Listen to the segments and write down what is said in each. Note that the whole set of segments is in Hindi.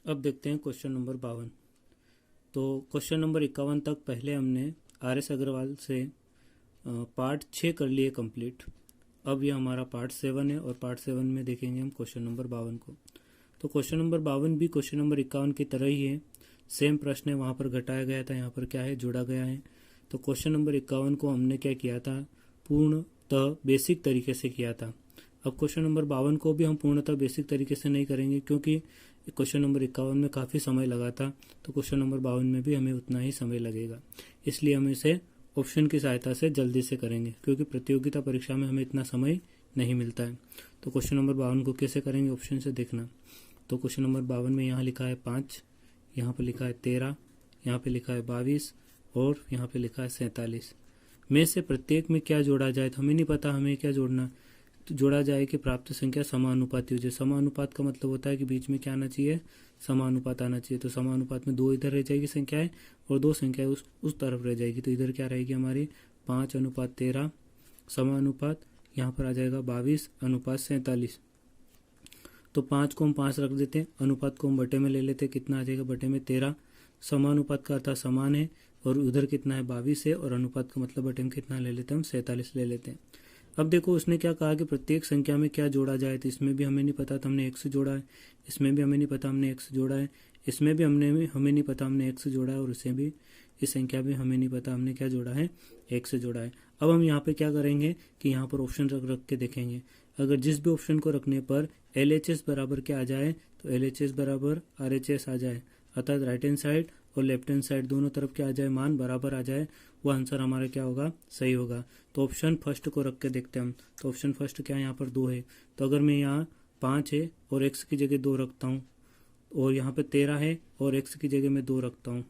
अब देखते हैं क्वेश्चन नंबर 52। तो क्वेश्चन नंबर 51 तक पहले हमने आर.एस. अग्रवाल से पार्ट 6 कर लिए कंप्लीट। अब ये हमारा पार्ट 7 है और पार्ट 7 में देखेंगे हम क्वेश्चन नंबर 52 को। तो क्वेश्चन नंबर 52 भी क्वेश्चन नंबर 51 की तरह ही है, सेम प्रश्न है। वहाँ पर घटाया गया था, यहाँ पर क्या है, जोड़ा गया है। तो क्वेश्चन नंबर 51 को हमने क्या किया था, पूर्णतः बेसिक तरीके से किया था। अब क्वेश्चन नंबर 52 को भी हम पूर्णतः बेसिक तरीके से नहीं करेंगे, क्योंकि क्वेश्चन नंबर 51 में काफ़ी समय लगा था। तो क्वेश्चन नंबर 52 में भी हमें उतना ही समय लगेगा, इसलिए हम इसे ऑप्शन की सहायता से जल्दी से करेंगे, क्योंकि प्रतियोगिता परीक्षा में हमें इतना समय नहीं मिलता है। तो क्वेश्चन नंबर 52 को कैसे करेंगे, ऑप्शन से देखना। तो क्वेश्चन नंबर 52 में यहाँ लिखा है 5, यहाँ पे लिखा है 13, यहाँ पे लिखा है 22 और यहाँ पे लिखा है 47। में से प्रत्येक में क्या जोड़ा जाए, तो हमें नहीं पता हमें क्या जोड़ना। तो जोड़ा जाए कि प्राप्त संख्या समानुपाती हो जाए। समानुपात का मतलब होता है कि बीच में क्या आना चाहिए, समानुपात आना चाहिए। तो समानुपात में 2 इधर रह जाएगी संख्याएं और 2 संख्याएं उस तरफ रह जाएगी। तो इधर क्या रहेगी हमारी 5:13 समानुपात, यहाँ पर आ जाएगा 22:47। तो 5 को हम 5 रख देते हैं, अनुपात को हम बटे में ले लेते हैं, कितना आ जाएगा बटे में 13। समानुपात का अर्थ समान है और उधर कितना है 22 है, और अनुपात का मतलब बटे में कितना ले लेते हैं हम 47 ले लेते हैं। अब देखो उसने क्या कहा कि प्रत्येक संख्या में क्या जोड़ा जाए। तो इसमें भी हमें नहीं पता तो हमने x जोड़ा है, इसमें भी हमें नहीं पता हमने x जोड़ा है, इसमें भी हमें नहीं पता हमने x जोड़ा है, और इसे भी, इस संख्या भी हमें नहीं पता हमने क्या जोड़ा है, x जोड़ा है। अब हम यहाँ पे क्या करेंगे कि यहाँ पर ऑप्शन रख के देखेंगे। अगर जिस भी ऑप्शन को रखने पर LHS बराबर क्या आ जाए, तो LHS बराबर RHS आ जाए, अर्थात राइट हैंड साइड और लेफ्ट हैंड साइड दोनों तरफ क्या आ जाए, मान बराबर आ जाए, वो आंसर हमारा क्या होगा, सही होगा। तो ऑप्शन फर्स्ट को रख के देखते हैं हम। तो ऑप्शन फर्स्ट क्या है, यहाँ पर 2 है। तो अगर मैं यहाँ 5 है और x की जगह 2 रखता हूँ, और यहाँ पे 13 है और x की जगह मैं 2 रखता हूँ,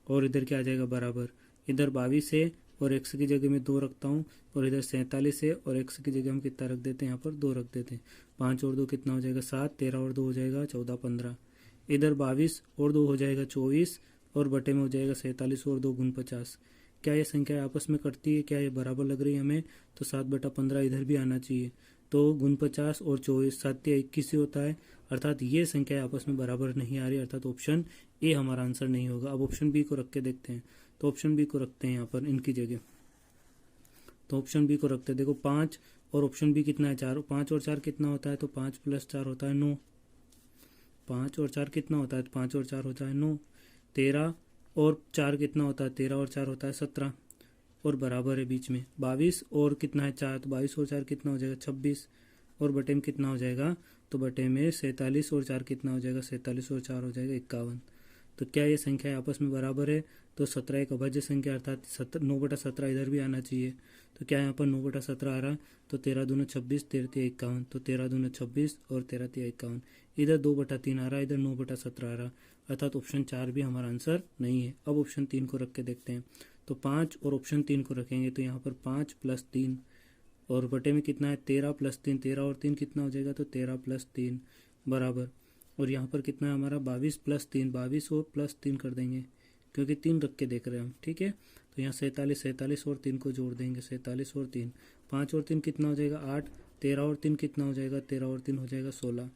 और इधर क्या आ जाएगा बराबर, इधर 22 है और x की जगह मैं 2 रखता हूँ, और इधर 47 है और x की जगह हम कितना रख देते हैं, यहाँ पर 2 रख देते हैं। 5 और 2 कितना हो जाएगा 7, 13 और 2 हो जाएगा 14, 15। इधर 22 और 2 हो जाएगा 24, और बटे में हो जाएगा 47 और 2 गुण 50। क्या ये संख्या आपस में कटती है, क्या ये बराबर लग रही है हमें, तो 7/15 इधर भी आना चाहिए। तो गुण 50 और 24, 7 या 21 ही होता है, अर्थात ये संख्या आपस में बराबर नहीं आ रही, अर्थात ऑप्शन ए हमारा आंसर नहीं होगा। अब ऑप्शन बी को रख के देखते हैं। तो ऑप्शन बी को रखते हैं यहाँ पर इनकी जगह। तो ऑप्शन बी को रखते हैं, देखो 5 और ऑप्शन बी कितना है 4, 5 और 4 कितना होता है, तो 5 + 4 होता है 9। 5 और 4 कितना होता है, तो 5 और 4 होता है 9। 13 और 4 कितना होता है, 13 और 4 होता है 17, और बराबर है बीच में। 22 और कितना है 4, तो 22 और 4 कितना हो जाएगा 26, और बटे में कितना हो जाएगा, तो बटे में 47 और 4 कितना हो जाएगा, 47 और 4 हो जाएगा 51। तो क्या ये संख्या आपस में बराबर है, तो 17 एक अभाज्य संख्या, अर्थात 9/17 इधर भी आना चाहिए। तो क्या यहाँ पर 9/17 आ रहा है, तो 13 दूनी 26, 13 51, तो 13 दूनी 26 और 13 51। इधर 2/3 आ रहा है, इधर 9/17 आ रहा है, अर्थात ऑप्शन 4 भी हमारा आंसर नहीं है। अब ऑप्शन 3 को रख के देखते हैं। तो 5 और ऑप्शन 3 को रखेंगे, तो यहाँ पर 5 + 3 और बटे में कितना है 13 + 3, 13 और 3 कितना हो जाएगा, तो 13 + 3 बराबर, और यहाँ पर कितना है हमारा 22 + 3, 22 और +3 कर देंगे, क्योंकि 3 रख के देख रहे हैं हम, ठीक है। तो यहाँ 47 और 3 को जोड़ देंगे, 47 और 3, 5 और 3 कितना हो जाएगा 8, 13 और 3 कितना हो जाएगा, 13 और 3 हो जाएगा 16,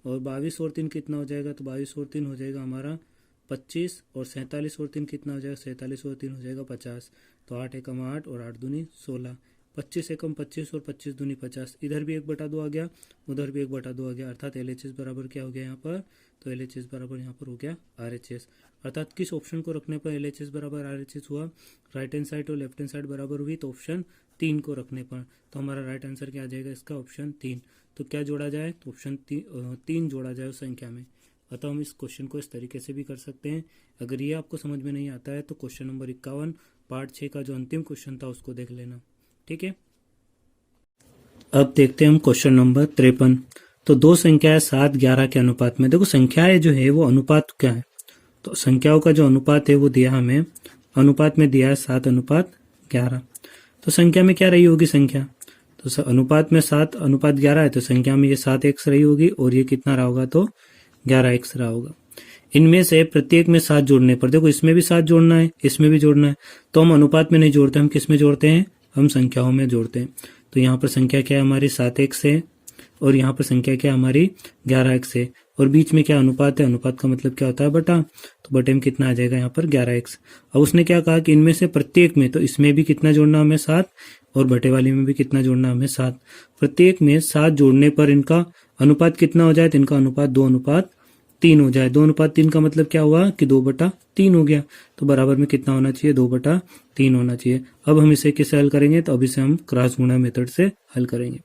और 22 और 3 कितना हो जाएगा, तो 22 और 3 हो जाएगा हमारा 25, और 47 और 3 कितना हो जाएगा, 47 और 3 हो जाएगा 50। तो 8 एकम 8 और 8 दूनी 16, 25 एकम 25 और 25 दूनी 50। इधर भी 1/2 आ गया, उधर भी 1/2 आ गया, अर्थात LHS बराबर क्या हो गया यहाँ पर, तो LHS बराबर यहाँ पर हो गया RHS। अर्थात किस ऑप्शन को रखने पर LHS बराबर RHS हुआ, राइट हैंड साइड और लेफ्ट हैंड साइड बराबर हुई, तो ऑप्शन 3 को रखने पर। तो हमारा राइट आंसर क्या आ जाएगा इसका, ऑप्शन 3। तो क्या जोड़ा जाए, तो ऑप्शन 3 जोड़ा जाए उस संख्या में। अतः हम इस क्वेश्चन को इस तरीके से भी कर सकते हैं। अगर ये आपको समझ में नहीं आता है तो क्वेश्चन नंबर 51 पार्ट 6 का जो अंतिम क्वेश्चन था उसको देख लेना, ठीक है। अब देखते हैं हम क्वेश्चन नंबर 53। तो 2 संख्याएं 7, 11 के अनुपात में, देखो संख्याएं जो है वो अनुपात क्या है, तो संख्याओं का जो अनुपात है वो दिया हमें, अनुपात में दिया है 7:11। तो संख्या में क्या रही होगी संख्या, तो अनुपात में 7:11 है, तो संख्या में ये 7x रही होगी, और ये कितना रहा होगा, तो 11x रहा होगा। इनमें से प्रत्येक में 7 जोड़ने पर, देखो इसमें भी 7 जोड़ना है, इसमें भी जोड़ना है, तो हम अनुपात में नहीं जोड़ते, हम किस में जोड़ते हैं, हम संख्याओं में जोड़ते हैं। तो यहाँ पर संख्या क्या है हमारी 7x है, और यहाँ पर संख्या क्या है हमारी 11x है। और बीच में क्या अनुपात है, अनुपात का मतलब क्या होता है बटा, तो बटे में कितना आ जाएगा यहाँ पर 11x। अब उसने क्या कहा कि इनमें से प्रत्येक में, तो इसमें भी कितना जोड़ना हमें 7 और बटे वाली में भी कितना जोड़ना हमें 7, प्रत्येक में 7 जोड़ने पर इनका अनुपात कितना हो जाए, तो इनका अनुपात 2:3 हो जाए। 2:3 का मतलब क्या हुआ कि 2/3 हो गया, तो बराबर में कितना होना चाहिए, 2/3 होना चाहिए। अब हम इसे किससे हल करेंगे, तो अब इसे हम क्रॉस गुणा मेथड से हल करेंगे।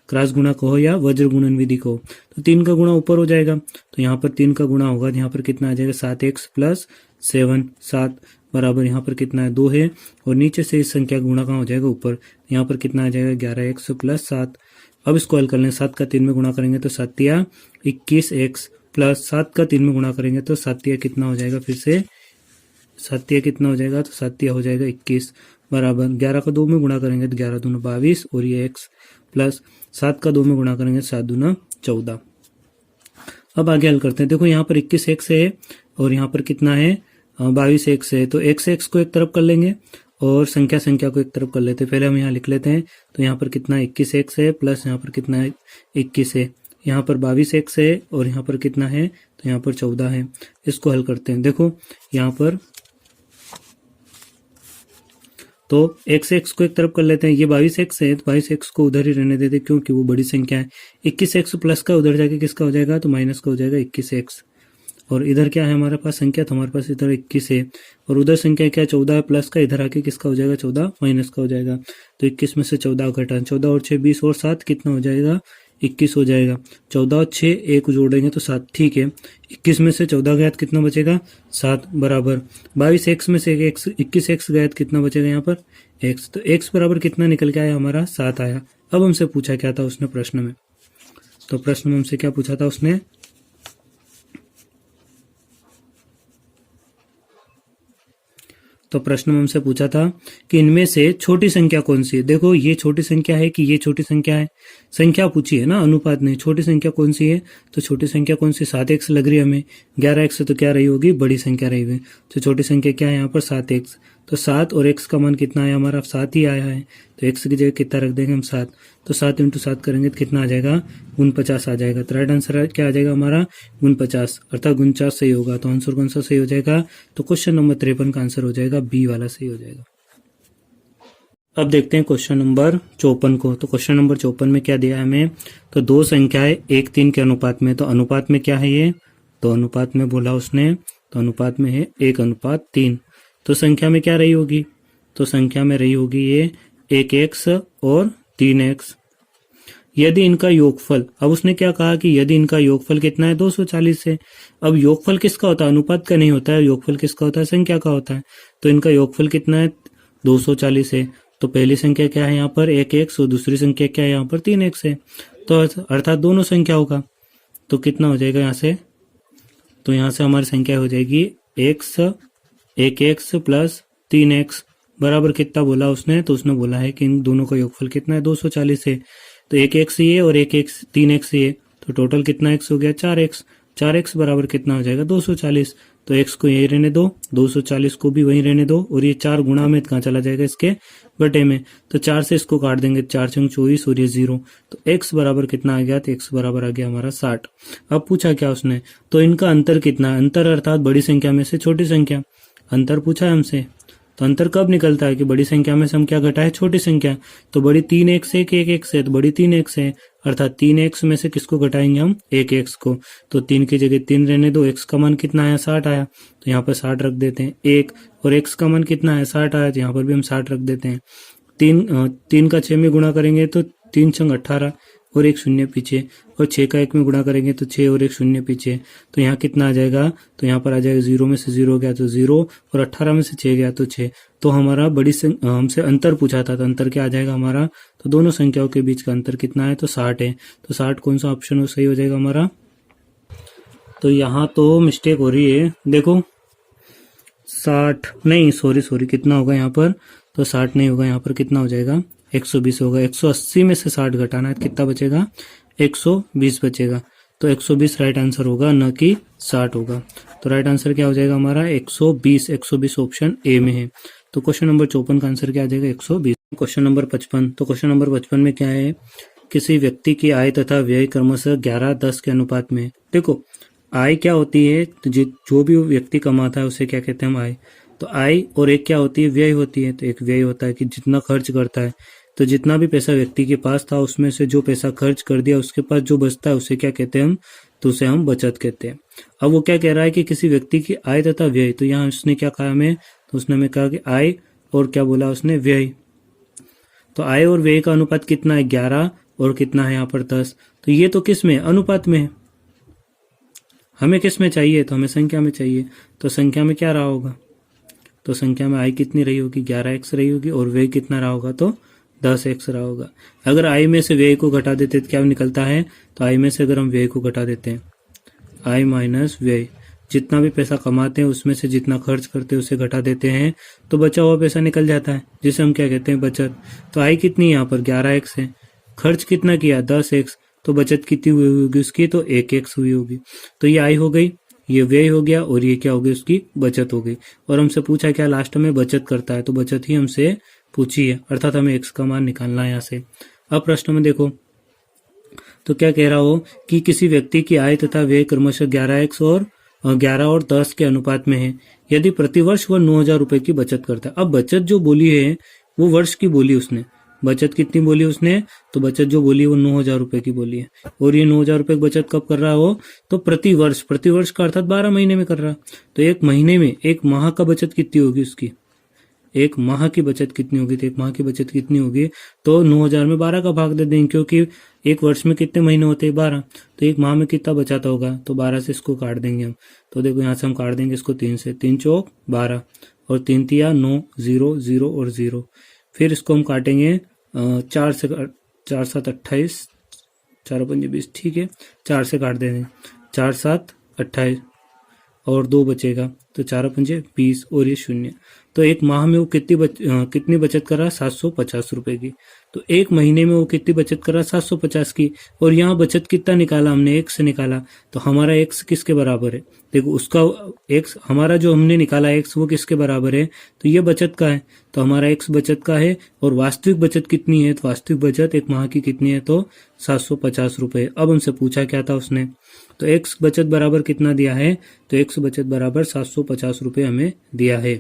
क्रॉस गुणा कहो या वज्र गुणन विधि कहो, तो 3 का गुणा ऊपर हो जाएगा, तो यहाँ पर 3 का गुणा होगा, यहाँ पर कितना आ जाएगा 7x + 7, 7 बराबर यहाँ पर कितना है 2 है, और नीचे से इस संख्या गुणा कहाँ हो जाएगा ऊपर, यहाँ पर कितना आ जाएगा 11x + 7। अब इसको हल कर लें, 7 का 3 में गुणा करेंगे तो 7 या 21x प्लस 7 का 3 में गुणा करेंगे तो 7 या कितना हो जाएगा, फिर से 7 या कितना हो जाएगा, तो 7 या हो जाएगा 21 बराबर 11 का 2 में गुणा करेंगे तो 11 दूना 22 और ये x प्लस 7 का 2 में गुणा करेंगे 7 दूना 14। अब आगे हल करते हैं। देखो यहाँ पर 21x है और यहाँ पर कितना है 22x है, तो x को एक तरफ कर लेंगे और संख्या को एक तरफ कर लेते हैं। पहले हम यहाँ लिख लेते हैं, तो यहाँ पर कितना 21x है प्लस यहाँ पर कितना है 21 है, यहाँ पर 22x है और यहाँ पर कितना है, तो यहाँ पर 14 है। इसको हल करते हैं। देखो यहाँ पर तो x को एक तरफ कर लेते हैं, ये 22x है तो 22x को उधर ही रहने देते क्योंकि वो बड़ी संख्या है। 21x प्लस का उधर जाके किसका हो जाएगा, तो माइनस का हो जाएगा 21x, और इधर क्या है हमारे पास संख्या, तो हमारे पास इधर 21 है और उधर संख्या क्या 14 है, प्लस का इधर आके किसका हो जाएगा 14 माइनस का हो जाएगा। तो 21 में से 14 घटा, 14 और 6 20 और 7 कितना हो जाएगा 21 हो जाएगा। 14 और 6 एक जोड़ेंगे तो 7, ठीक है। 21 में से 14 गया तो कितना बचेगा 7 बराबर 22x में से 21x गया तो कितना बचेगा यहाँ पर x, तो x बराबर कितना निकल के आया हमारा 7 आया। अब हमसे पूछा क्या था उसने प्रश्न में, तो प्रश्न में हमसे क्या पूछा था उसने, तो प्रश्न में हमसे पूछा था कि इनमें से छोटी संख्या कौन सी है। देखो ये छोटी संख्या है कि ये छोटी संख्या है, संख्या पूछी है ना, अनुपात नहीं। छोटी संख्या कौन सी है, तो छोटी संख्या कौन सी 7x लग रही है हमें, 11x से तो क्या रही होगी बड़ी संख्या रही हुई, तो छोटी संख्या क्या है यहाँ पर 7x, तो 7 और x का मान कितना आया हमारा 7 ही आया है, तो x की जगह कितना रख देंगे हम 7, तो 7 × 7 करेंगे तो कितना आ जाएगा 49 आ जाएगा। तो राइट आंसर क्या आ जाएगा हमारा 49, अर्थात 49 सही होगा। तो आंसर कौन सा सही हो जाएगा, तो क्वेश्चन नंबर 53 का आंसर हो जाएगा बी वाला सही हो जाएगा। अब देखते हैं क्वेश्चन नंबर 54 को। तो क्वेश्चन नंबर 54 में क्या दिया है हमें, तो दो संख्याएं 1:3 के अनुपात में, तो अनुपात में क्या है ये, तो अनुपात में बोला उसने, तो अनुपात में है 1:3, तो संख्या में क्या रही होगी, तो संख्या में रही होगी ये 1x और 3x। यदि इनका योगफल, अब उसने क्या कहा कि यदि इनका योगफल कितना है 240 है। अब योगफल किसका होता है, अनुपात का नहीं होता है, योगफल किसका होता है संख्या का होता है। तो इनका योगफल कितना है 240 है, तो पहली संख्या क्या है यहाँ पर 1x और दूसरी संख्या क्या है यहाँ पर 3x है, तो अर्थात दोनों संख्या होगा। तो कितना हो जाएगा यहाँ से, तो यहाँ से हमारी संख्या हो जाएगी 1x प्लस 3x बराबर कितना बोला उसने, तो उसने बोला है कि इन दोनों का योगफल कितना है 240 है। तो 1x ये और 3x ये, तो टोटल कितना x हो गया 4x, 4x बराबर कितना हो जाएगा 240। तो x को यही रहने दो, 240 को भी वहीं रहने दो, और ये 4 गुणा में कहाँ चला जाएगा इसके बटे में, तो 4 से इसको काट देंगे, 4 × 24 और ये 0, तो x बराबर कितना आ गया, तो x बराबर आ गया हमारा 60। अब पूछा क्या उसने, तो इनका अंतर कितना है, अंतर अर्थात बड़ी संख्या में से छोटी संख्या, अंतर पूछा है हमसे। तो अंतर कब निकलता है कि बड़ी संख्या में से हम क्या घटाए छोटी संख्या, तो बड़ी 3x है कि 1x है, तो बड़ी 3x है, अर्थात 3x में से किसको घटाएंगे हम 1x को, तो 3 की जगह 3 रहने दो, x का मान कितना आया 60 आया, तो यहाँ पर 60 रख देते हैं 1, और x का मान कितना है 60 आया, तो यहाँ पर भी हम 60 रख देते हैं। 3 का 6 में गुणा करेंगे तो 3 × 18 और 1 शून्य पीछे, और 6 का 1 में गुणा करेंगे तो 6 और 1 शून्य पीछे, तो यहाँ कितना आ जाएगा, तो यहाँ पर आ जाएगा 0 में से 0 गया तो 0 और 18 में से 6 गया तो 6। तो हमारा हमसे अंतर पूछा था, तो अंतर क्या आ जाएगा हमारा, तो दोनों संख्याओं के बीच का अंतर कितना है, तो 60 है। तो 60 कौन सा ऑप्शन सही हो जाएगा हमारा, तो यहाँ तो मिस्टेक हो रही है, देखो 60 नहीं, सॉरी कितना होगा यहाँ पर, तो 60 नहीं होगा, यहाँ पर कितना हो जाएगा 120 होगा। 180 में से 60 घटाना है, कितना बचेगा 120 बचेगा, तो 120 राइट आंसर होगा, न कि 60 होगा। तो राइट आंसर क्या हो जाएगा हमारा 120 ऑप्शन ए में है। तो क्वेश्चन नंबर 54 का आंसर क्या आ जाएगा 120। क्वेश्चन नंबर 55, तो क्वेश्चन नंबर 55 में क्या है, किसी व्यक्ति की आय तथा व्यय क्रमशः 11:10 के अनुपात में। देखो आय क्या होती है, तो जो भी व्यक्ति कमाता है उसे क्या कहते हैं हम आय। तो आय और एक क्या होती है, व्यय होती है। तो एक व्यय होता है कि जितना खर्च करता है, तो जितना भी पैसा व्यक्ति के पास था उसमें से जो पैसा खर्च कर दिया उसके पास जो बचता है उसे क्या कहते हैं हम, तो उसे हम बचत कहते हैं। अब वो क्या कह रहा है कि किसी व्यक्ति की आय तथा व्यय, तो यहाँ उसने क्या कहा हमें, तो उसने हमें कहा कि आय और क्या बोला उसने, व्यय। तो आय और व्यय का अनुपात कितना है, 11 और कितना है यहाँ पर 10। तो ये तो किस में, अनुपात में है। हमें किस में चाहिए, तो हमें संख्या में चाहिए। तो संख्या में क्या रहा होगा, तो संख्या में आय कितनी रही होगी, 11x रही होगी, और व्यय कितना रहा होगा, तो 10x रहा होगा। अगर आय में से व्यय को घटा देते तो क्या निकलता है, तो आय में से अगर हम व्यय को घटा देते हैं, आय माइनस व्यय, जितना भी पैसा कमाते हैं उसमें से जितना खर्च करते हैं उसे घटा देते हैं, तो बचा हुआ पैसा निकल जाता है, जिसे हम क्या कहते हैं, बचत। तो आय कितनी है यहाँ पर, 11x है, खर्च कितना किया, 10x, तो बचत कितनी हुई होगी उसकी, तो 1x हुई होगी। तो ये आय हो गई, ये व्यय हो गया, और ये क्या हो गई, उसकी बचत हो गई। और हमसे पूछा क्या, लास्ट में बचत करता है, तो बचत ही हमसे पूछी है, अर्थात हमें x का मान निकालना है यहाँ से। अब प्रश्न में देखो, तो क्या कह रहा हो कि किसी व्यक्ति की आय तथा व्यय क्रमशः 11x और 11 और 10 के अनुपात में है, यदि प्रतिवर्ष वह 9,000 रुपए की बचत करता है। अब बचत जो बोली है वो वर्ष की बोली उसने, बचत कितनी बोली उसने, तो बचत जो बोली वो 9,000 रुपए की बोली है। और ये 9,000 रुपए की बचत कब कर रहा हो, तो प्रतिवर्ष, प्रतिवर्ष का अर्थात 12 महीने में कर रहा। तो एक महीने में, एक माह का बचत कितनी होगी उसकी, एक माह की बचत कितनी होगी, तो एक माह की बचत कितनी होगी, तो 9,000 में 12 का भाग दे देंगे, क्योंकि एक वर्ष में कितने महीने होते हैं, 12। तो एक माह में कितना बचाता होगा, तो 12 से इसको काट देंगे हम। तो देखो यहाँ से हम काट देंगे इसको 3 से, 3 चौक 12 और 3 तिया 9, 0 0 और 0। फिर इसको हम काटेंगे 4 से, 4 7 28, 4 5 20, ठीक है, 4 से काट देंगे, 4 7 28 और 2 बचेगा, तो 4 5 20 और ये 0। तो एक माह में वो कितनी बचत कर रहा है, 750 रुपए की। तो एक महीने में वो कितनी बचत कर रहा है, 750 की। और यहाँ बचत कितना निकाला हमने, x से निकाला, तो हमारा x किसके बराबर है, देखो उसका x, हमारा जो हमने निकाला x वो किसके बराबर है, तो ये बचत का है, तो हमारा x बचत का है। और वास्तविक बचत कितनी है, तो वास्तविक बचत एक माह की कितनी है, तो 750 रुपए। अब हमसे पूछा क्या था उसने, तो x बचत बराबर कितना दिया है, तो x बचत बराबर 750 रुपए हमें दिया है।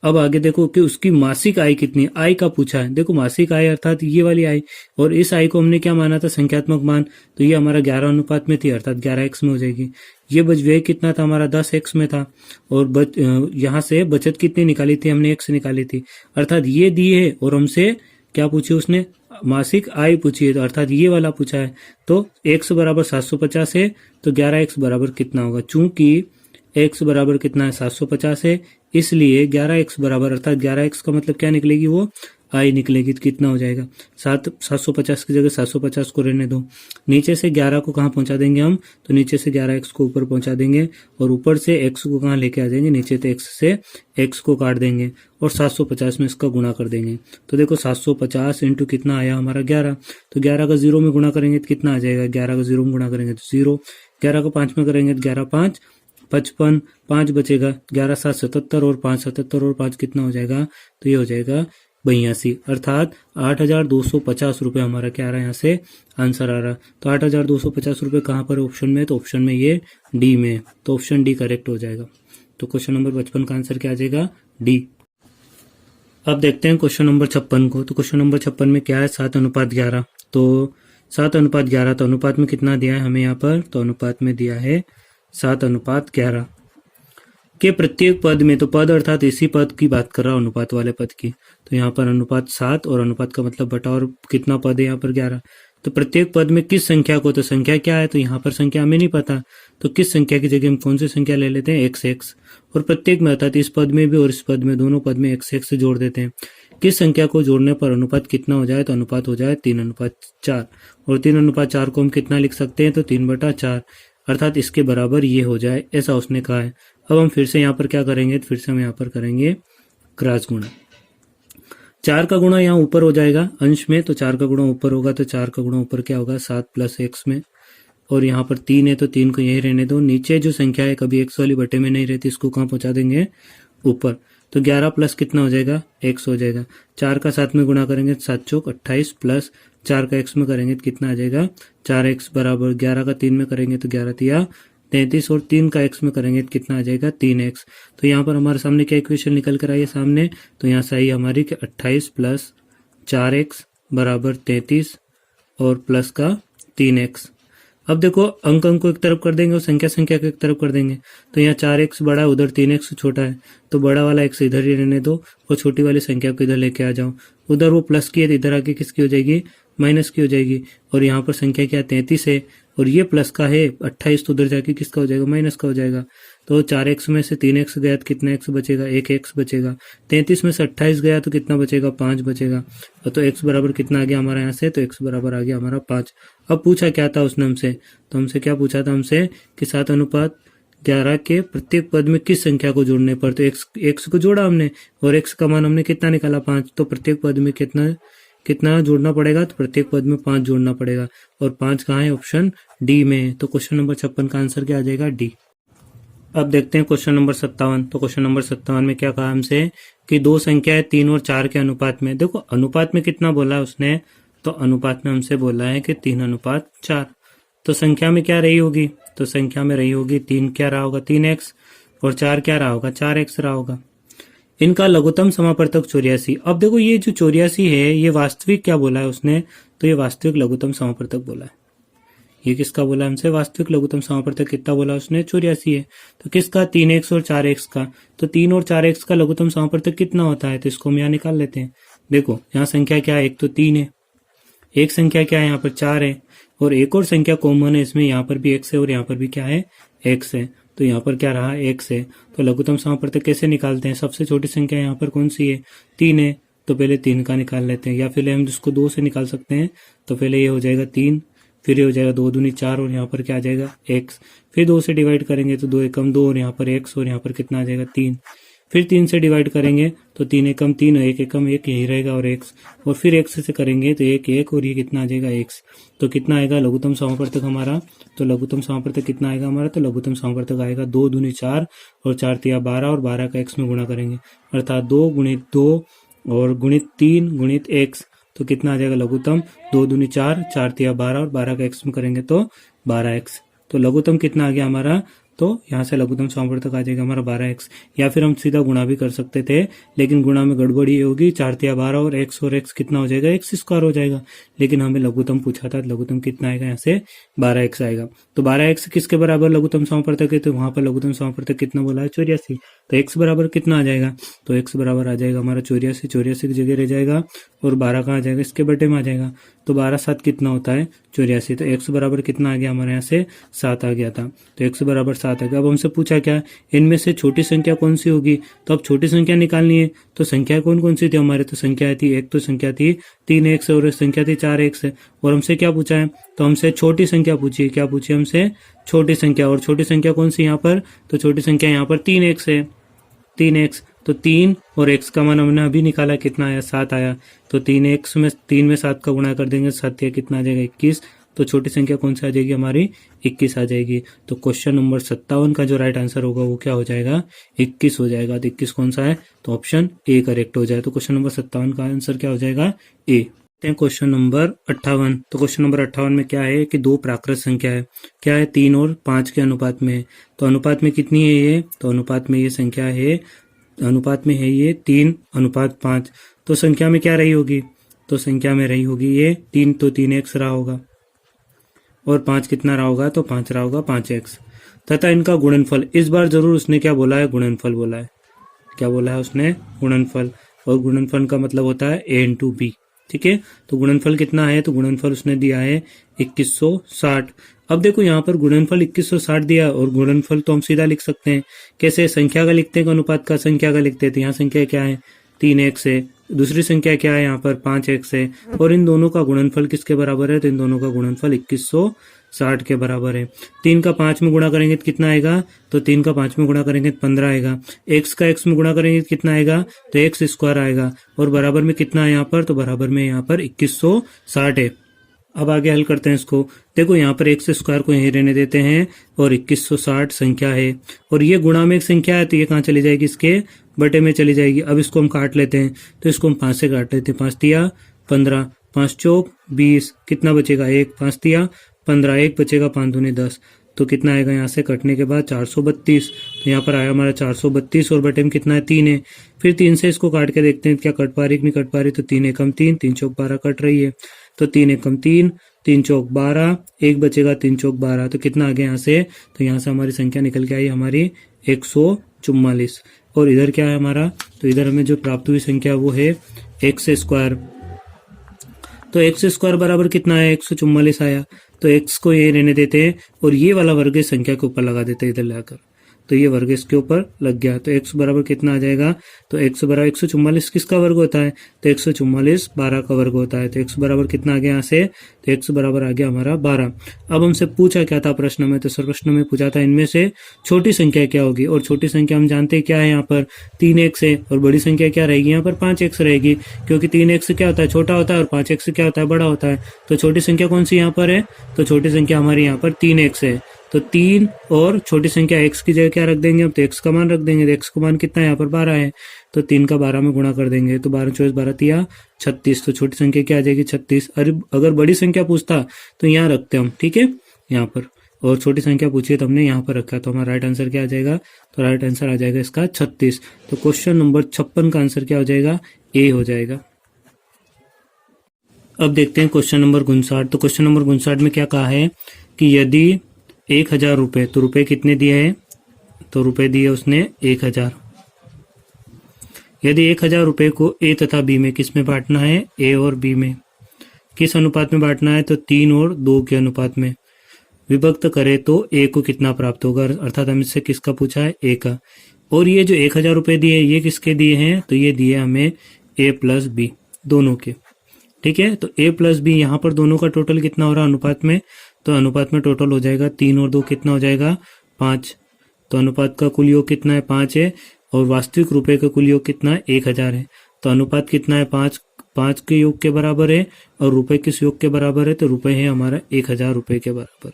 अब आगे देखो कि उसकी मासिक आय कितनी, आय का पूछा है। देखो मासिक आय अर्थात ये वाली आय, और इस आय को हमने क्या माना था, संख्यात्मक मान, तो ये हमारा 11 अनुपात में थी, अर्थात 11x में हो जाएगी। ये व्यय कितना था हमारा, 10x में था। और यहाँ से बचत कितनी निकाली थी हमने, x निकाली थी, अर्थात ये दी है। और हमसे क्या पूछी उसने, मासिक आय पूछी है, तो अर्थात ये वाला पूछा है। तो x बराबर 750 है, तो 11x बराबर कितना होगा, चूंकि x बराबर कितना है, 750 है, इसलिए 11x बराबर, अर्थात 11x का मतलब क्या निकलेगी, वो आय निकलेगी। तो कितना हो जाएगा, 750 की जगह 750 को रहने दो। नीचे से 11 को कहाँ पहुंचा देंगे हम, तो नीचे से 11x को ऊपर पहुंचा देंगे, और ऊपर से x को कहाँ लेके आ जाएंगे, नीचे से x से x को काट देंगे, और 750 में इसका गुणा कर देंगे। तो देखो 750 इंटू कितना आया हमारा, 11। तो 11 का 0 में गुणा करेंगे तो कितना आ जाएगा, 11 का 0 में गुणा करेंगे तो 0। 11 को 5 में करेंगे तो 11 5 55, 5 बचेगा, 11 7 77 और 5 77 और 5 कितना हो जाएगा, तो ये हो जाएगा 82, अर्थात 8,250 रुपये हमारा क्या आ रहा है, यहाँ से आंसर आ रहा। तो 8,250 रुपये कहाँ पर ऑप्शन में, तो ऑप्शन में ये डी में, तो ऑप्शन डी करेक्ट हो जाएगा। तो क्वेश्चन नंबर 55 का आंसर क्या आ जाएगा, डी। अब देखते हैं क्वेश्चन नंबर 56 को। तो क्वेश्चन नंबर 56 में क्या है, 7:11। तो 7:11, तो अनुपात में कितना दिया है हमें यहाँ पर, तो अनुपात में दिया है 7:11 के प्रत्येक पद में, तो पद अर्थात इसी पद की बात कर रहा हूं, अनुपात वाले पद की। तो यहाँ पर अनुपात 7 और अनुपात का मतलब बटा, और कितना पद है यहाँ पर 11। तो प्रत्येक पद में किस संख्या को, तो संख्या क्या है, तो यहाँ पर संख्या हमें नहीं पता, तो किस संख्या की जगह हम कौन सी संख्या ले लेते हैं, x। और प्रत्येक में अर्थात इस पद में भी और इस पद में, दोनों पद में x से जोड़ देते हैं। किस संख्या को जोड़ने पर अनुपात कितना हो जाए, तो अनुपात हो जाए 3:4। और 3:4 को हम कितना लिख सकते हैं, तो 3/4, अर्थात इसके बराबर ये हो जाए, ऐसा उसने कहा है। अब हम फिर से यहाँ पर क्या करेंगे, तो फिर से हम यहाँ पर करेंगे क्रॉस गुणा। 4 का गुणा यहाँ ऊपर हो जाएगा अंश में, तो 4 का गुणा ऊपर होगा, तो 4 का गुणा ऊपर क्या होगा, 7 + x में। और यहाँ पर 3 है, तो 3 को यही रहने दो। नीचे जो संख्या है कभी x वाली बटे में नहीं रहती, इसको कहाँ पहुंचा देंगे, ऊपर। तो 11 प्लस कितना हो जाएगा, x हो जाएगा। 4 का 7 में गुणा करेंगे, 7 चौक 28 प्लस 4 का x में करेंगे तो कितना आ जाएगा 4x बराबर 11 का 3 में करेंगे तो 11 तिया 33 और 3 का x में करेंगे तो कितना आ जाएगा 3x। तो यहाँ पर हमारे सामने क्या इक्वेशन निकल कर आई है सामने, तो यहाँ सही हमारी 28 प्लस 4x बराबर 33 और प्लस का 3x। अब देखो अंक को एक तरफ कर देंगे और संख्या को एक तरफ कर देंगे, तो यहाँ 4x बड़ा है, उधर 3x छोटा है, तो बड़ा वाला x इधर ही रहने दो और छोटी वाली संख्या को इधर लेके आ जाओ। उधर वो प्लस की है तो इधर आके किसकी हो जाएगी, माइनस की हो जाएगी। और यहाँ पर संख्या क्या 33 है और ये प्लस का है 28, तो उधर जाके किसका हो जाएगा, माइनस का हो जाएगा। तो 4x में से 3x गया तो कितना x बचेगा, 1x बचेगा। 33 में से 28 गया तो कितना बचेगा, 5 बचेगा। और तो x बराबर कितना आ गया हमारा यहाँ से, तो x बराबर आ गया हमारा 5। अब पूछा क्या था उसने हमसे, तो हमसे क्या पूछा था हमसे कि 7:11 के प्रत्येक पद में किस संख्या को जोड़ने पर, तो x को जोड़ा हमने और x का मान हमने कितना निकाला 5, तो प्रत्येक पद में कितना जोड़ना पड़ेगा, तो प्रत्येक पद में 5 जोड़ना पड़ेगा। और 5 कहाँ है, ऑप्शन डी में है। तो क्वेश्चन नंबर 56 का आंसर क्या आ जाएगा, डी। अब देखते हैं क्वेश्चन नंबर 57। तो क्वेश्चन नंबर 57 में क्या कहा हमसे कि दो संख्याएं 3 और 4 के अनुपात में, देखो अनुपात में कितना बोला है उसने, तो अनुपात में हमसे बोला है कि 3:4। तो संख्या में क्या रही होगी, तो संख्या में रही होगी 3 क्या रहा होगा 3x और 4 क्या रहा होगा 4x रहा होगा। इनका लघुत्तम समापवर्तक 84। अब देखो ये जो 84 है ये वास्तविक क्या बोला है उसने, तो ये वास्तविक लघुत्तम समापवर्तक बोला है। ये किसका बोला है हमसे, वास्तविक लघुत्तम समापवर्तक कितना बोला उसने, 84 है। तो किसका, 3x और 4x का। तो 3 और 4x का लघुत्तम समापवर्तक कितना होता है, तो इसको हम यहाँ निकाल लेते हैं। देखो यहाँ संख्या क्या है, एक तो 3 है, एक संख्या क्या है यहाँ पर 4 है, और एक और संख्या कॉमन है इसमें, यहाँ पर भी x है और यहाँ पर भी क्या है x है। तो यहाँ पर क्या रहा, x है। तो लघुत्तम समापवर्तक कैसे निकालते हैं, सबसे छोटी संख्या यहाँ पर कौन सी है, 3 है, तो पहले 3 का निकाल लेते हैं, या फिर हम जिसको 2 से निकाल सकते हैं। तो पहले ये हो जाएगा 3, फिर ये हो जाएगा 2 दूनी 4 और यहाँ पर क्या आ जाएगा x, फिर 2 से डिवाइड करेंगे तो 2 एकम 2 और यहाँ पर x और यहाँ पर कितना आ जाएगा 3, फिर 3 से डिवाइड करेंगे तो 3 एकम 3 और 1 एकम 1 यही रहेगा और x, और फिर x से करेंगे तो 1 1 और ये कितना आ जाएगा x। तो कितना आएगा लघुत्तम समापवर्तक हमारा, तो लघुत्तम समापवर्तक कितना आएगा हमारा, तो लघुत्तम समापवर्तक आएगा 2 दूनी 4 और 4 तिया 12 और 12 का x में गुणा करेंगे, अर्थात 2 गुणित 2 और गुणित 3 गुणित x। तो कितना आ जाएगा लघुत्तम, 2 दूनी 4, 4 तिया 12 और 12 का x में करेंगे तो 12x। तो लघुत्तम कितना आ गया हमारा, तो यहाँ से लघुत्तम समापवर्तक आ जाएगा हमारा 12x। या फिर हम सीधा गुणा भी कर सकते थे, लेकिन गुणा में गड़बड़ी होगी, 4 तिया 12 और x कितना हो जाएगा, x स्क्वायर हो जाएगा। लेकिन हमें लघुत्तम पूछा था, लघुत्तम कितना आएगा, यहाँ से 12x आएगा। तो 12x किसके बराबर लघुत्तम समापवर्तक है, तो वहां पर लघुत्तम समापवर्तक कितना बोला है, 84। तो x बराबर कितना आ जाएगा, तो x बराबर आ जाएगा हमारा 84, 84 की जगह रह जाएगा और 12 कहाँ आ जाएगा, इसके बटे में आ जाएगा। तो 12 7 कितना होता है 84। तो x बराबर कितना आ गया हमारे यहाँ से 7 आ गया था। तो x बराबर 7 आ गया। अब हमसे पूछा क्या, इनमें से छोटी संख्या कौन सी होगी, तो अब छोटी संख्या निकालनी है। तो संख्या कौन कौन सी थी हमारे, तो संख्या थी, एक तो संख्या थी 3x और एक संख्या थी 4x है। और हमसे क्या पूछा है, तो हमसे छोटी संख्या पूछी, क्या पूछी हमसे, छोटी संख्या। और छोटी संख्या कौन सी यहाँ पर, तो छोटी संख्या यहाँ पर 3x है, 3x। तो 3 और x का मान हमने अभी निकाला, कितना आया 7 आया। तो 3x में 3 में 7 का गुणा कर देंगे, 7 या कितना आ जाएगा 21। तो छोटी संख्या कौन सी आ जाएगी हमारी, 21 आ जाएगी। तो क्वेश्चन नंबर 57 का जो राइट आंसर होगा वो क्या हो जाएगा, 21 हो जाएगा। तो 21 कौन सा है, तो ऑप्शन ए करेक्ट हो जाए। तो क्वेश्चन नंबर 57 का आंसर क्या हो जाएगा, ए। Question number 58। तो क्वेश्चन नंबर 58 में क्या है कि दो प्राकृत संख्या है, क्या है 3 और 5 के अनुपात में। तो अनुपात में कितनी है ये, तो अनुपात में ये संख्या है, अनुपात में है ये 3:5। तो संख्या में क्या रही होगी, तो संख्या में रही होगी ये 3, तो 3x रहा होगा, और 5 कितना रहा होगा, तो 5 रहा होगा 5x। तथा इनका गुणनफल, इस बार जरूर उसने क्या बोला है, गुणनफल बोला है। क्या बोला है उसने, गुणनफल। और गुणनफल का मतलब होता है a इंटू बी, ठीक है। तो गुणनफल कितना है, तो गुणनफल उसने दिया है 2160। अब देखो यहाँ पर गुणनफल 2160 दिया, और गुणनफल तो हम सीधा लिख सकते हैं, कैसे, संख्या का लिखते हैं, अनुपात का संख्या का लिखते हैं। तो यहाँ संख्या क्या है 3x है, दूसरी संख्या क्या है यहाँ पर 5x है, और इन दोनों का गुणनफल किसके बराबर है, तो इन दोनों का गुणनफल 2160 के बराबर है। 3 का 5 में गुणा करेंगे तो कितना आएगा, तो 3 का 5 में गुणा करेंगे तो 15 आएगा। x का x में गुणा करेंगे तो कितना आएगा, तो x स्क्वायर आएगा, और बराबर में कितना है यहाँ पर, तो बराबर में यहाँ पर 2160 है। अब आगे हल करते हैं इसको। देखो यहाँ पर x स्क्वायर को यहीं रहने देते हैं, और 2160 संख्या है, और ये गुणा में एक संख्या है, तो ये कहाँ चली जाएगी, इसके बटे में चली जाएगी। अब इसको हम काट लेते हैं, तो इसको हम 5 से काट लेते हैं, 5 तिया 15, 5 चौक 20, कितना बचेगा 1, 5 दिया 15, 1 बचेगा 5 दूनी 10, तो कितना आएगा यहाँ से कटने के बाद 432। तो यहाँ पर आया हमारा 432 और बटे में कितना है 3 है। फिर 3 से इसको काट के देखते हैं क्या कट पा रही कि नहीं कट पा रही। तो 3 एकम 3, 3 चौक 12 कट रही है। तो 3 एकम 3, 3 चौक 12, 1 बचेगा 3 चौक 12, तो कितना आ गया यहाँ से। तो यहाँ से हमारी संख्या निकल के आई हमारी 144। और इधर क्या है हमारा, तो इधर हमें जो प्राप्त हुई संख्या वो है एक्स स्क्वायर। तो एक्स स्क्वायर बराबर कितना है 144 आया। तो एक्स को ये रहने देते हैं और ये वाला वर्ग संख्या के ऊपर लगा देते हैं इधर लाकर। तो ये वर्ग इसके ऊपर लग गया। तो x बराबर कितना आ जाएगा। तो x बराबर 144 किसका वर्ग होता है। तो 144 12 का वर्ग होता है। तो x बराबर कितना आ गया यहाँ से। तो x बराबर आ गया हमारा 12। अब हमसे पूछा क्या था प्रश्न में। तो सर प्रश्न में पूछा था इनमें से छोटी संख्या क्या होगी। और छोटी संख्या हम जानते हैं क्या है यहाँ पर 3x है। और बड़ी संख्या क्या रहेगी यहाँ पर 5x रहेगी। क्योंकि 3x क्या होता है छोटा होता है और 5x क्या होता है बड़ा होता है। तो छोटी संख्या कौन सी यहाँ पर है। तो छोटी संख्या हमारी यहाँ पर 3x है। तो 3 और छोटी संख्या x की जगह क्या रख देंगे हम। तो x का मान रख देंगे। तो x का मान कितना है यहाँ पर 12 है। तो 3 का 12 में गुणा कर देंगे। तो 12 24 12 तिया 36। तो छोटी संख्या क्या आ जाएगी 36। अगर बड़ी संख्या पूछता तो यहाँ रखते हम, ठीक है यहाँ पर। और छोटी संख्या पूछिए तो हमने यहाँ पर रखा। तो हमारा राइट आंसर क्या आ जाएगा। तो राइट आंसर आ जाएगा इसका 36। तो क्वेश्चन नंबर 56 का आंसर क्या हो जाएगा ए हो जाएगा। अब देखते हैं क्वेश्चन नंबर 59। तो क्वेश्चन नंबर 59 में क्या कहा है कि यदि 1000 रुपये, तो रुपए कितने दिए हैं। तो रुपए दिए उसने 1000। यदि 1000 रुपये को ए तथा बी में किस में बांटना है। ए और बी में किस अनुपात में बांटना है। तो 3 और 2 के अनुपात में विभक्त करे तो ए को कितना प्राप्त होगा। अर्थात हम इससे किसका पूछा है ए का। और ये जो 1000 रुपये दिए ये किसके दिए हैं। तो ये दिए हमें ए प्लस बी दोनों के, ठीक है। तो ए प्लस बी यहाँ पर दोनों का टोटल कितना हो रहा है अनुपात में। तो अनुपात में टोटल हो जाएगा 3 और 2 कितना हो जाएगा 5। तो अनुपात का कुल योग कितना है 5 है। और वास्तविक रुपए का कुल योग कितना है 1000 है। तो अनुपात कितना है 5 के योग के बराबर है। और रुपए किस योग के बराबर है। तो रुपए है हमारा 1000 रुपए के बराबर।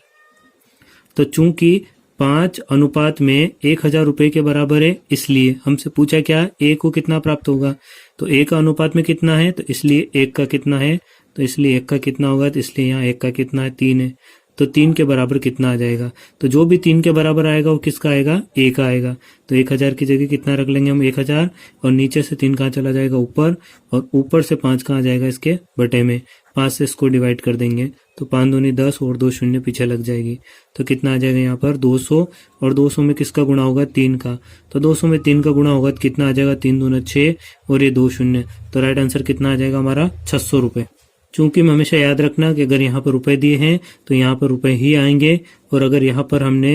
तो चूंकि 5 अनुपात में 1000 रुपए के बराबर है इसलिए हमसे पूछा क्या ए को कितना प्राप्त होगा। तो ए का अनुपात में कितना है। तो इसलिए 1 का कितना है। तो इसलिए 1 का कितना होगा। तो इसलिए यहाँ 1 का कितना है 3 है। तो 3 के बराबर कितना आ जाएगा। तो जो भी 3 के बराबर आएगा वो किसका आएगा ए का आएगा। तो 1000 की जगह कितना रख लेंगे हम 1000। और नीचे से 3 कहाँ चला जाएगा ऊपर। और ऊपर से 5 कहाँ जाएगा इसके बटे में। 5 से इसको डिवाइड कर देंगे तो 5 दूनी 10 और 2 शून्य पीछे लग जाएगी। तो कितना आ जाएगा यहाँ पर 200। और 200 में किसका गुणा होगा 3 का। तो 200 में 3 का गुणा होगा तो कितना आ जाएगा 3 दूना 6 और ये 2 शून्य। तो राइट आंसर कितना आ जाएगा हमारा 600 रुपये। चूंकि हमेशा याद रखना कि अगर यहाँ पर रुपए दिए हैं तो यहाँ पर रुपए ही आएंगे। और अगर यहाँ पर हमने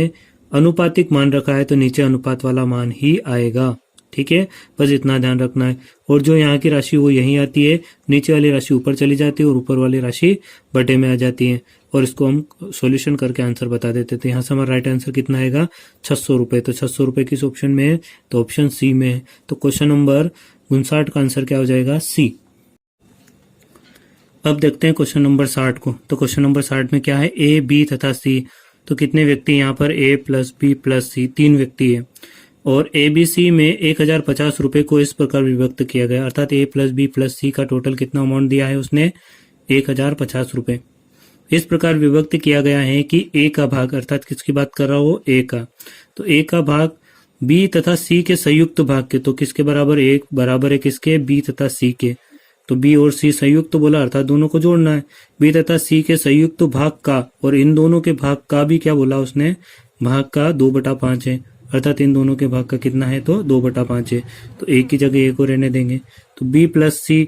अनुपातिक मान रखा है तो नीचे अनुपात वाला मान ही आएगा, ठीक है। बस इतना ध्यान रखना है। और जो यहाँ की राशि वो यहीं आती है, नीचे वाली राशि ऊपर चली जाती है और ऊपर वाली राशि बटे में आ जाती है। और इसको हम सॉल्यूशन करके आंसर बता देते थे। यहाँ से हमारा राइट आंसर कितना आएगा 600 रुपये। तो 600 रुपये किस ऑप्शन में है। तो ऑप्शन सी में है। तो क्वेश्चन नंबर 59 का आंसर क्या हो जाएगा सी। अब देखते हैं क्वेश्चन नंबर 60 को। तो क्वेश्चन नंबर 60 में क्या है ए बी तथा सी। तो कितने व्यक्ति यहाँ पर ए प्लस बी प्लस सी 3 व्यक्ति है। और ए बी सी में 1050 रुपये को इस प्रकार विभक्त किया गया। अर्थात ए प्लस बी प्लस सी का टोटल कितना अमाउंट दिया है उसने 1050 रुपये। इस प्रकार विभक्त किया गया है कि ए का भाग, अर्थात किसकी बात कर रहा हो ए का। तो ए का भाग बी तथा सी के संयुक्त भाग के। तो किसके बराबर एक बराबर है किसके बी तथा सी के। तो बी और सी संयुक्त तो बोला अर्थात दोनों को जोड़ना है। बी तथा सी के संयुक्त भाग का और इन दोनों के भाग का भी क्या बोला उसने भाग का 2/5 है। अर्थात इन दोनों के भाग का कितना है तो 2/5 है। तो एक की जगह एक को रहने देंगे। तो बी प्लस सी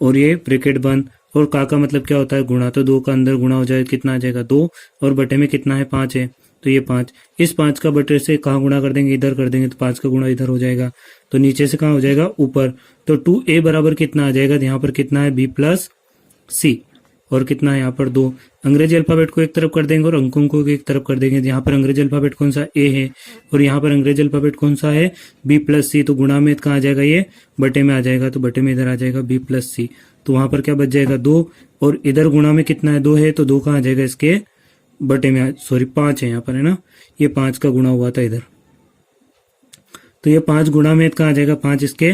और ये ब्रैकेट बंद। और का मतलब क्या होता है गुणा। तो 2 का अंदर गुणा हो जाए कितना आ जाएगा 2 और बटे में कितना है 5 है। तो ये 5 इस 5 का बटे से कहाँ गुणा कर देंगे इधर कर देंगे। तो 5 का गुणा इधर हो जाएगा। तो नीचे से कहाँ हो जाएगा ऊपर। तो 2a बराबर कितना आ जाएगा। यहाँ पर कितना है b प्लस सी और कितना है यहाँ पर 2। अंग्रेजी अल्फाबेट को एक तरफ कर देंगे और अंकों को एक तरफ कर देंगे। यहाँ पर अंग्रेजी अल्फाबेट कौन सा a है और यहाँ पर अंग्रेजी अल्फाबेट कौन सा है b प्लस सी। तो गुणा में कहाँ आ जाएगा ये बटे में आ जाएगा। तो बटे में इधर आ जाएगा b प्लस सी। तो वहां पर क्या बच जाएगा 2 और इधर गुणा में कितना है 2 है। तो 2 कहाँ आ जाएगा इसके बटे में सॉरी 5 है यहाँ पर है ना। ये 5 का गुणा हुआ था इधर। तो ये 5 गुणा में कहाँ आ जाएगा 5 इसके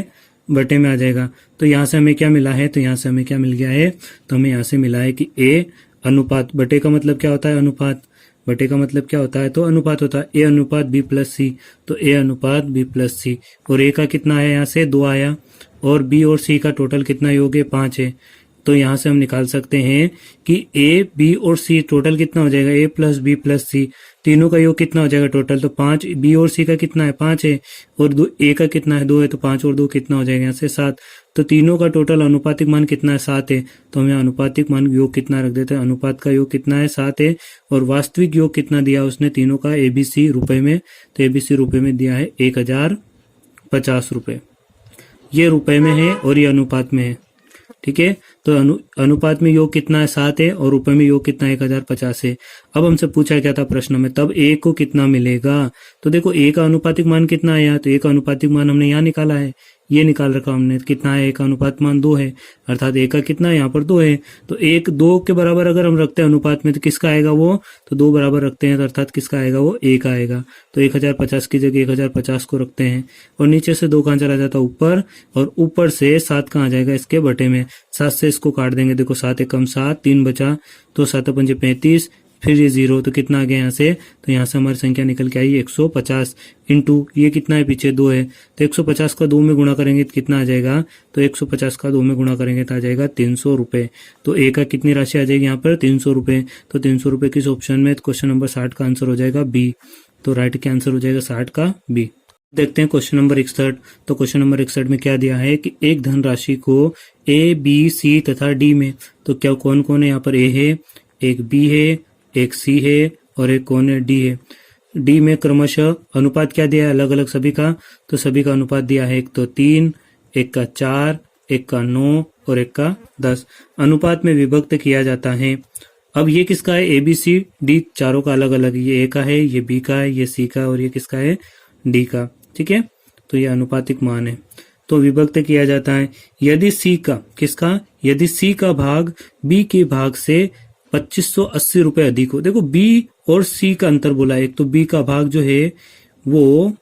बटे में आ जाएगा। तो यहाँ से हमें क्या मिला है, तो यहाँ से हमें क्या मिल गया है, तो हमें यहाँ से मिला है कि ए अनुपात, बटे का मतलब क्या होता है, अनुपात, बटे का मतलब क्या होता है, तो अनुपात होता है, ए अनुपात बी प्लस सी, तो ए अनुपात बी प्लस सी। और ए का कितना है, यहाँ से 2 आया, और बी और सी का टोटल कितना योग है, 5 है। तो यहाँ से हम निकाल सकते हैं कि ए बी और सी टोटल कितना हो जाएगा, ए प्लस बी प्लस सी, तीनों का योग कितना हो जाएगा टोटल, तो 5, बी और सी का कितना है 5 है, और ए का कितना है 2 है, तो 5 और 2 कितना हो जाएगा यहाँ से 7। तो तीनों का टोटल अनुपातिक मान कितना है, 7 है। तो हमें अनुपातिक मान योग कितना रख देते हैं, अनुपात का योग कितना है 7 है, और वास्तविक योग कितना दिया उसने तीनों का, एबीसी रुपए में, तो एबीसी रुपए में दिया है 1050 रुपए। ये रुपए में है और ये अनुपात में है, ठीक है। तो अनुपात में योग कितना है 7 है, और रुपए में योग कितना है 1050 है। अब हमसे पूछा क्या था प्रश्न में, तब ए को कितना मिलेगा, तो देखो ए का अनुपातिक मान कितना है, तो ए का अनुपातिक मान हमने यहाँ निकाला है, ये निकाल रखा हमने, कितना है, ए का अनुपात मान 2 है, अर्थात ए का कितना है यहाँ पर 2 है। तो 1 2 के बराबर अगर हम रखते हैं अनुपात में, तो किसका आएगा वो, तो 2 बराबर रखते हैं, तो अर्थात किसका आएगा वो, ए का आएगा। तो 1050 की जगह 1050 को रखते हैं, और नीचे से 2 कहाँ चला जाता है, ऊपर, और ऊपर से 7 कहाँ जाएगा, इसके बटे में, 7 से इसको काट देंगे, देखो 7 एकम 7, 3 बचा, तो 7 पंजे 35, फिर ये 0, तो कितना आ गया यहाँ से, तो यहाँ से हमारी संख्या निकल के आई 150 इंटू ये कितना है, पीछे 2 है, तो 150 का 2 में गुणा करेंगे तो कितना आ जाएगा, तो 150 का 2 में गुणा करेंगे तो आ जाएगा 300 रुपए। तो ए का कितनी राशि आ जाएगी यहाँ पर, 300 रुपए। तो 300 रुपए किस ऑप्शन में, तो क्वेश्चन नंबर 60 का आंसर हो जाएगा बी। तो राइट के आंसर हो जाएगा 60 का बी। देखते हैं क्वेश्चन नंबर 61। तो क्वेश्चन नंबर 61 में क्या दिया है कि एक धनराशि को ए बी सी तथा डी में, तो क्या कौन कौन है यहाँ पर, ए है, एक बी है, एक सी है, और एक कौन है, डी है। डी में क्रमशः अनुपात क्या दिया है अलग अलग सभी का, तो सभी का अनुपात दिया है, एक तो 3, एक का 4, एक का 9 और एक का 10। अनुपात में विभक्त किया जाता है। अब ये किसका है, ए बी सी डी चारों का अलग अलग, ये ए का है, ये बी का है, ये सी का है, और ये किसका है, डी का, ठीक है। तो ये अनुपातिक मान है, तो विभक्त किया जाता है। यदि सी का, किसका, यदि सी का भाग बी के भाग से 2580 रुपए अधिक हो, देखो बी और सी का अंतर बोला, एक तो बी का भाग जो है वो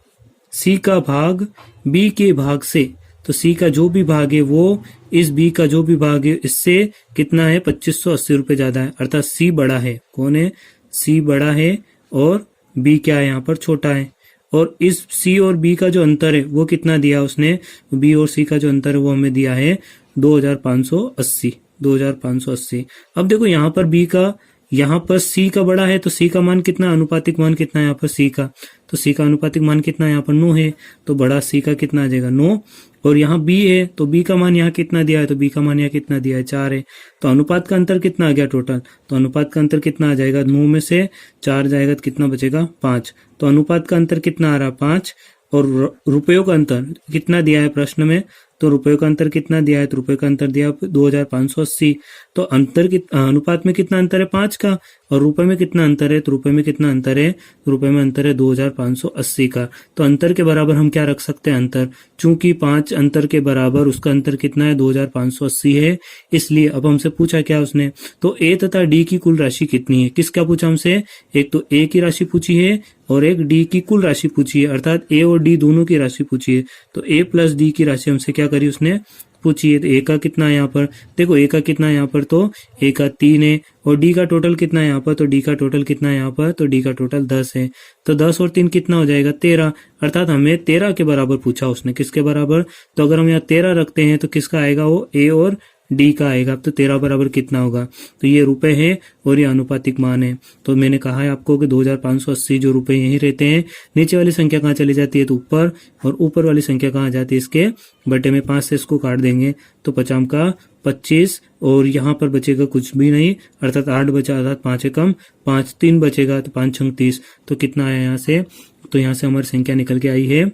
सी का भाग बी के भाग से, तो सी का जो भी भाग है वो इस बी का जो भी भाग है इससे कितना है, 2580 रुपए ज्यादा है, अर्थात सी बड़ा है। कौन है, सी बड़ा है, और बी क्या है यहाँ पर, छोटा है। और इस सी और बी का जो अंतर है वो कितना दिया उसने, बी और सी का जो अंतर है वो हमें दिया है 2580, 2580। अब देखो यहाँ पर बी का, यहाँ पर सी का बड़ा है, तो सी का मान कितना, अनुपातिक मान कितना है यहाँ पर सी का, तो सी का अनुपातिक मान कितना है यहाँ पर 9 है, तो बड़ा सी का कितना आ जाएगा 9। और यहाँ बी है, तो बी का मान यहाँ कितना दिया है, तो बी का मान यहाँ कितना दिया है 4 है। तो अनुपात का अंतर कितना आ गया टोटल, तो अनुपात का अंतर कितना आ जाएगा, 9 में से 4 जाएगा तो कितना बचेगा 5। तो अनुपात का अंतर कितना आ रहा है 5। और रुपयों का अंतर कितना दिया है प्रश्न में, तो रुपयों का अंतर कितना दिया है, तो रुपये का अंतर दिया 2580। तो अंतर अनुपात में कितना अंतर है 5 का, और रुपए में कितना अंतर है, तो रुपए में कितना अंतर है, तो रुपए में अंतर है 2580 का। तो अंतर के बराबर हम क्या रख सकते हैं, अंतर, चूंकि 5 अंतर के बराबर उसका अंतर कितना है 2580 है, इसलिए अब हमसे पूछा क्या उसने, तो ए तथा डी की कुल राशि कितनी है। किसका पूछा हमसे, एक तो ए की राशि पूछी है और एक डी की कुल राशि पूछी है, अर्थात ए और डी दोनों की राशि पूछी है। तो ए प्लस डी की राशि हमसे क्या करी उसने, पूछी है। तो ए का कितना है यहाँ पर, देखो ए का कितना है यहाँ पर, तो ए का 3 है, और डी का टोटल कितना है यहाँ पर, तो डी का टोटल कितना है यहाँ पर, तो डी का टोटल 10 है। तो 10 और 3 कितना हो जाएगा 13, अर्थात हमें 13 के बराबर पूछा उसने, किसके बराबर, तो अगर हम यहाँ 13 रखते हैं तो किसका आएगा वो, ए और डी का आएगा। तो 13 बराबर कितना होगा, तो ये रुपए है और ये अनुपातिक मान है। तो मैंने कहा है आपको कि 2580 जो रुपए यही रहते हैं, नीचे वाली संख्या कहाँ चली जाती है, तो ऊपर, और ऊपर वाली संख्या कहाँ जाती है, इसके बटे में 5 से इसको काट देंगे तो 50 का 25, और यहाँ पर बचेगा कुछ भी नहीं, अर्थात 8 बचा, अर्थात 5 कम 5, 3 बचेगा, तो 5 छंग 30। तो कितना आया यहाँ से, तो यहाँ से हमारी संख्या निकल के आई है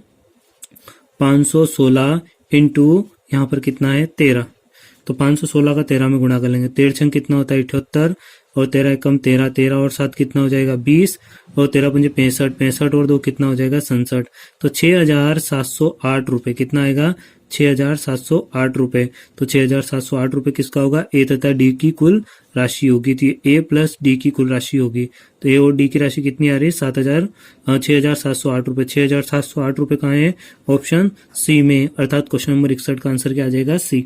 516 इंटू यहाँ पर कितना है 13। तो 516 का 13 में गुणा कर लेंगे, 13 छंग कितना होता है 78, और 13 एकम 13, 13 और 7 कितना हो जाएगा 20, और 13 पंजे 65, 65 और 2 कितना हो जाएगा 67। तो 6,708 रुपये कितना आएगा 6,708 रुपये। तो 6,708 रुपये किसका होगा, ए तथा डी की कुल राशि होगी। तो ए प्लस डी की कुल राशि होगी। तो ए और डी की राशि कितनी आ रही है 6,708 रुपये। 6,708 रुपये कहाँ है, ऑप्शन सी में, अर्थात क्वेश्चन नंबर 61 का आंसर क्या आ जाएगा सी।